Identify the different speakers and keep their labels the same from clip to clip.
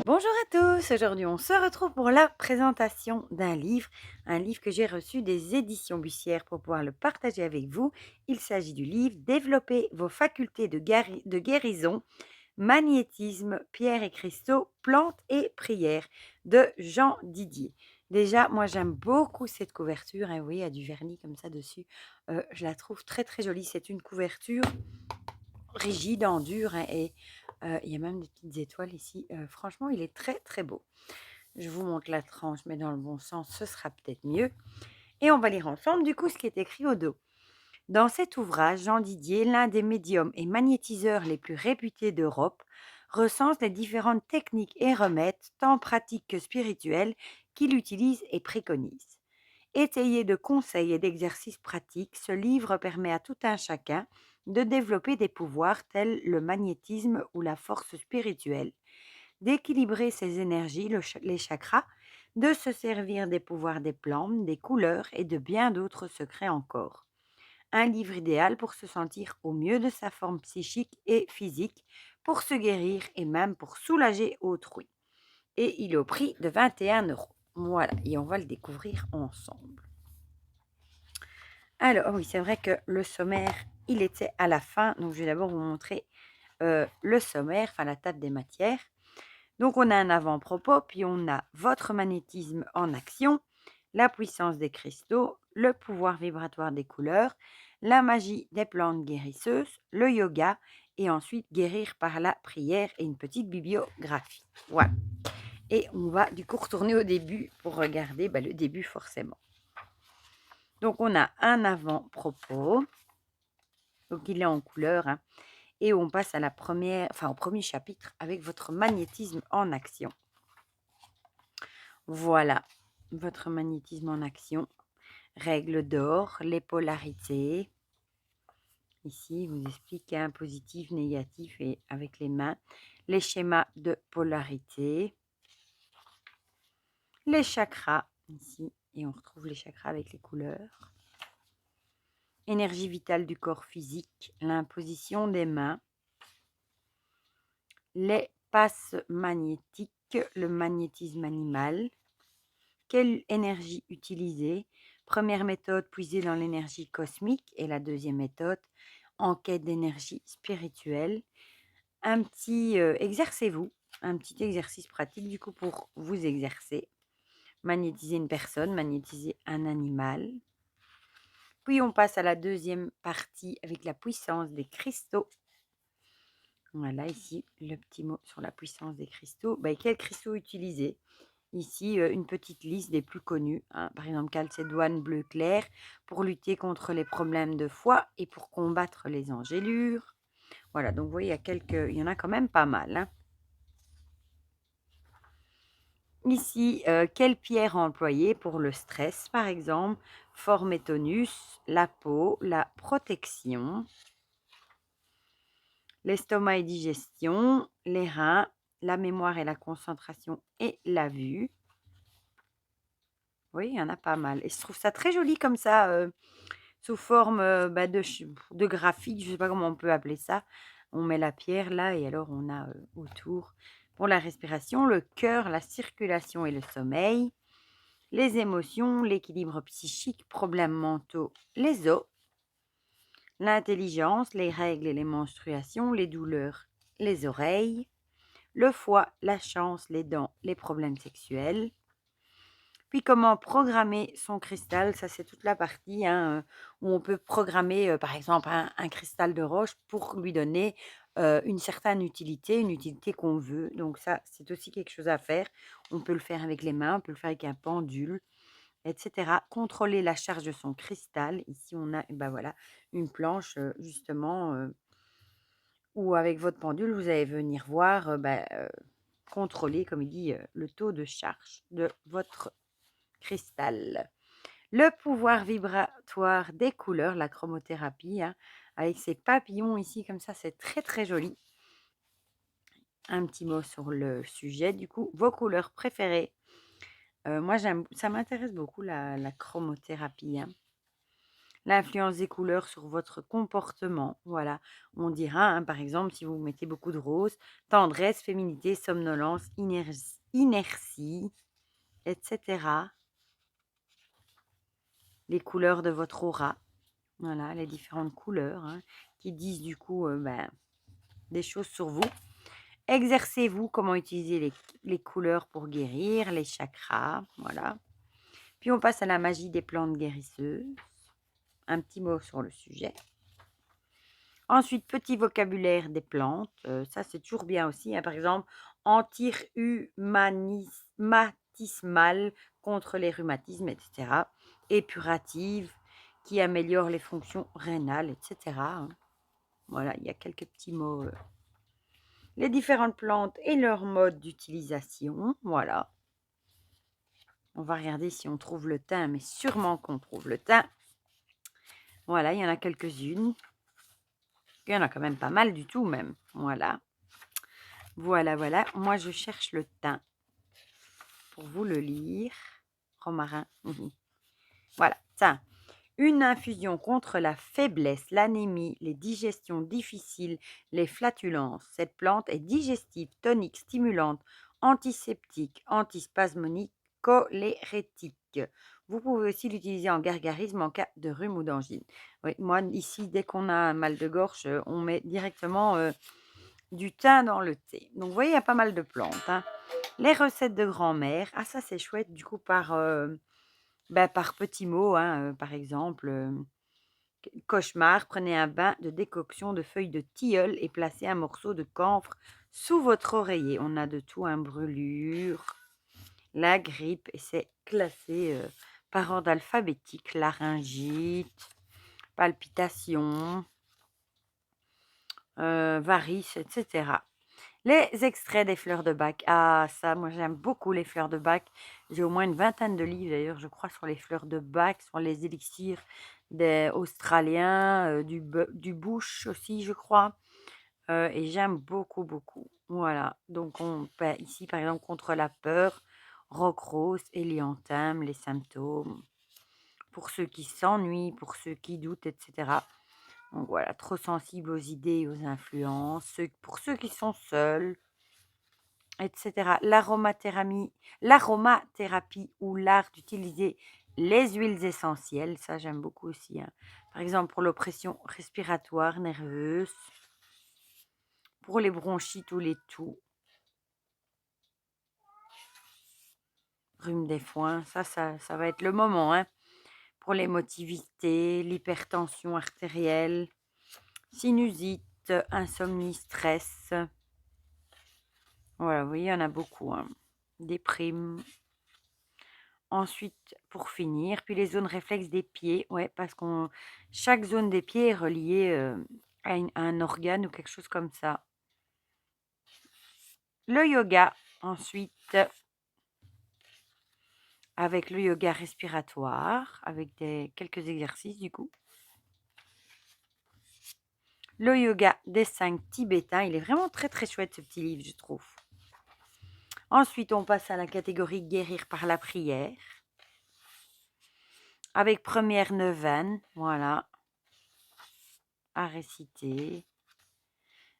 Speaker 1: Bonjour à tous, aujourd'hui on se retrouve pour la présentation un livre que j'ai reçu des éditions Bussière pour pouvoir le partager avec vous. Il s'agit du livre Développer vos facultés de guérison, magnétisme, pierre et cristaux, plantes et prières de Jean Didier. Déjà, moi j'aime beaucoup cette couverture, hein, vous voyez, il y a du vernis comme ça dessus. Je la trouve très très jolie, c'est une couverture rigide en dur, hein, et il y a même des petites étoiles ici. Franchement, il est très très beau. Je vous montre la tranche, mais dans le bon sens, ce sera peut-être mieux. Et on va lire ensemble du coup ce qui est écrit au dos. Dans cet ouvrage, Jean Didier, l'un des médiums et magnétiseurs les plus réputés d'Europe, recense les différentes techniques et remèdes, tant pratiques que spirituels, qu'il utilise et préconise. Étayé de conseils et d'exercices pratiques, ce livre permet à tout un chacun de développer des pouvoirs tels le magnétisme ou la force spirituelle, d'équilibrer ses énergies, les chakras, de se servir des pouvoirs des plantes, des couleurs et de bien d'autres secrets encore. Un livre idéal pour se sentir au mieux de sa forme psychique et physique, pour se guérir et même pour soulager autrui. Et il est au prix de 21 €. Voilà, et on va le découvrir ensemble. Alors, oui, c'est vrai que le sommaire, il était à la fin. Donc, je vais d'abord vous montrer le sommaire, enfin la table des matières. Donc, on a un avant-propos, puis on a votre magnétisme en action, la puissance des cristaux, le pouvoir vibratoire des couleurs, la magie des plantes guérisseuses, le yoga, et ensuite guérir par la prière et une petite bibliographie. Voilà. Et on va du coup retourner au début pour regarder le début forcément. Donc, on a un avant-propos. Donc, il est en couleur, hein, et on passe à au premier chapitre avec votre magnétisme en action. Voilà, votre magnétisme en action. Règle d'or, les polarités. Ici, il vous explique un positif, négatif et avec les mains. Les schémas de polarité. Les chakras, ici, et on retrouve les chakras avec les couleurs. Énergie vitale du corps physique, l'imposition des mains. Les passes magnétiques, le magnétisme animal. Quelle énergie utiliser? Première méthode, puiser dans l'énergie cosmique, et la deuxième méthode, en quête d'énergie spirituelle. Un petit exercez-vous, un petit exercice pratique du coup pour vous exercer. Magnétiser une personne, magnétiser un animal. Puis on passe à la deuxième partie avec la puissance des cristaux. Voilà, ici, le petit mot sur la puissance des cristaux. Quels cristaux utiliser? Ici, une petite liste des plus connus, hein. Par exemple, calcédoine bleu clair pour lutter contre les problèmes de foie et pour combattre les angélures. Voilà, donc vous voyez, il y en a quand même pas mal, hein. Ici, quelle pierre employer pour le stress, par exemple? Forme et tonus, la peau, la protection, l'estomac et digestion, les reins, la mémoire et la concentration et la vue. Oui, il y en a pas mal. Et je trouve ça très joli comme ça, sous forme de graphique, je ne sais pas comment on peut appeler ça. On met la pierre là et alors on a autour, pour la respiration, le cœur, la circulation et le sommeil, les émotions, l'équilibre psychique, problèmes mentaux, les os, l'intelligence, les règles et les menstruations, les douleurs, les oreilles, le foie, la chance, les dents, les problèmes sexuels. Puis comment programmer son cristal, ça c'est toute la partie, hein, où on peut programmer par exemple un cristal de roche pour lui donner une certaine utilité, une utilité qu'on veut. Donc ça, c'est aussi quelque chose à faire. On peut le faire avec les mains, on peut le faire avec un pendule, etc. Contrôler la charge de son cristal. Ici, on a voilà, une planche justement où avec votre pendule, vous allez venir voir, contrôler, comme il dit, le taux de charge de votre cristal. Le pouvoir vibratoire des couleurs, la chromothérapie, hein, avec ces papillons ici, comme ça, c'est très très joli. Un petit mot sur le sujet, du coup, vos couleurs préférées. Moi, ça m'intéresse beaucoup la chromothérapie, hein. l'influence des couleurs sur votre comportement. Voilà, on dira, hein, par exemple, si vous mettez beaucoup de rose, tendresse, féminité, somnolence, inertie, etc. Les couleurs de votre aura. Voilà, les différentes couleurs, hein, qui disent du coup des choses sur vous. Exercez-vous comment utiliser les couleurs pour guérir, les chakras, voilà. Puis on passe à la magie des plantes guérisseuses. Un petit mot sur le sujet. Ensuite, petit vocabulaire des plantes. Ça, c'est toujours bien aussi, hein. Par exemple, anti-rhumatismale contre les rhumatismes, etc. Épurative, qui améliore les fonctions rénales, etc., hein. Voilà, il y a quelques petits mots. Les différentes plantes et leur mode d'utilisation. Voilà. On va regarder si on trouve le thym, mais sûrement qu'on trouve le thym. Voilà, il y en a quelques-unes. Il y en a quand même pas mal du tout même. Voilà. Voilà, voilà. Moi, je cherche le thym pour vous le lire. Romarin. Voilà, thym. Une infusion contre la faiblesse, l'anémie, les digestions difficiles, les flatulences. Cette plante est digestive, tonique, stimulante, antiseptique, antispasmodique, cholérétique. Vous pouvez aussi l'utiliser en gargarisme en cas de rhume ou d'angine. Oui, moi, ici, dès qu'on a un mal de gorge, on met directement du thym dans le thé. Donc, vous voyez, il y a pas mal de plantes, hein. Les recettes de grand-mère. Ah, ça, c'est chouette, du coup, par petits mots, hein, par exemple, cauchemar, prenez un bain de décoction de feuilles de tilleul et placez un morceau de camphre sous votre oreiller. On a de tout, un brûlure, la grippe, et c'est classé par ordre alphabétique, laryngite, palpitations, varices, etc. Les extraits des fleurs de bac. Ah, ça, moi j'aime beaucoup les fleurs de bac. J'ai au moins une vingtaine de livres d'ailleurs, je crois, sur les fleurs de bac, sur les élixirs des Australiens, du Bush aussi, je crois. Et j'aime beaucoup, beaucoup. Voilà. Donc, ici, par exemple, contre la peur, roc rose, hélianthème, les symptômes. Pour ceux qui s'ennuient, pour ceux qui doutent, etc. Donc voilà, trop sensibles aux idées et aux influences. Pour ceux qui sont seuls, etc. L'aromathérapie ou l'art d'utiliser les huiles essentielles, ça j'aime beaucoup aussi, hein. Par exemple pour l'oppression respiratoire, nerveuse, pour les bronchites ou les toux, rhume des foins, ça va être le moment, hein. Pour l'émotivité, l'hypertension artérielle, sinusite, insomnie, stress. Voilà, vous voyez, il y en a beaucoup, hein. Déprime. Ensuite, pour finir, puis les zones réflexes des pieds, ouais, parce qu'on chaque zone des pieds est reliée à un organe ou quelque chose comme ça. Le yoga, ensuite, avec le yoga respiratoire, avec quelques exercices du coup. Le yoga des 5 tibétains, il est vraiment très très chouette ce petit livre, je trouve. Ensuite, on passe à la catégorie guérir par la prière. Avec première neuvaine, voilà, à réciter.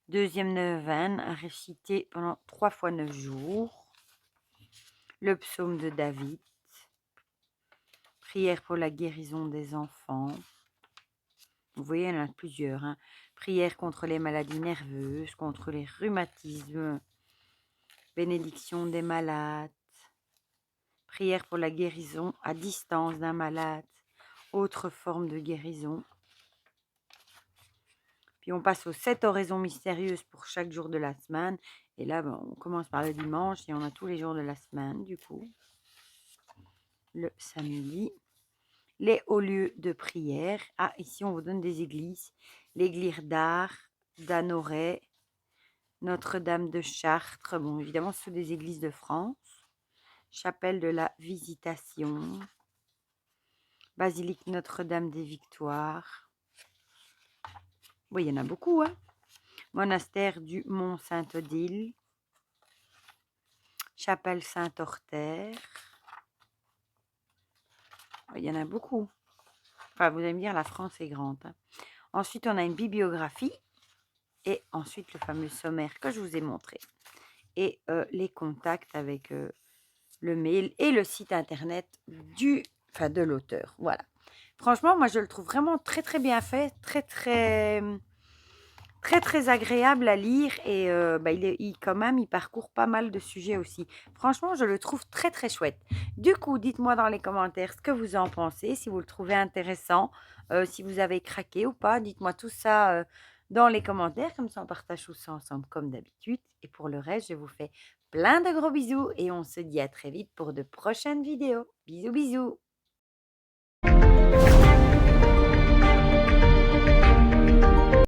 Speaker 1: Deuxième neuvaine, à réciter pendant 3 fois 9 jours. Le psaume de David. Prière pour la guérison des enfants. Vous voyez, il y en a plusieurs, hein. Prière contre les maladies nerveuses, contre les rhumatismes. Bénédiction des malades. Prière pour la guérison à distance d'un malade. Autre forme de guérison. Puis on passe aux 7 oraisons mystérieuses pour chaque jour de la semaine. Et là, on commence par le dimanche et on a tous les jours de la semaine, du coup. Le samedi. Les hauts lieux de prière. Ah, ici, on vous donne des églises. L'église d'Ars, d'Anoret, Notre-Dame de Chartres. Bon, évidemment, ce sont des églises de France. Chapelle de la Visitation. Basilique Notre-Dame des Victoires. Oui, il y en a beaucoup, hein. Monastère du Mont-Saint-Odile. Chapelle Saint-Ortère. Il y en a beaucoup. Enfin, vous allez me dire, la France est grande, hein. Ensuite, on a une bibliographie et ensuite le fameux sommaire que je vous ai montré et les contacts avec, le mail et le site internet de l'auteur, voilà. Franchement, moi, je le trouve vraiment très, très bien fait, très, très, très, très agréable à lire et quand même, il parcourt pas mal de sujets aussi. Franchement, je le trouve très, très chouette. Du coup, dites-moi dans les commentaires ce que vous en pensez, si vous le trouvez intéressant, si vous avez craqué ou pas. Dites-moi tout ça, dans les commentaires, comme ça on partage tout ça ensemble comme d'habitude. Et pour le reste, je vous fais plein de gros bisous et on se dit à très vite pour de prochaines vidéos. Bisous, bisous.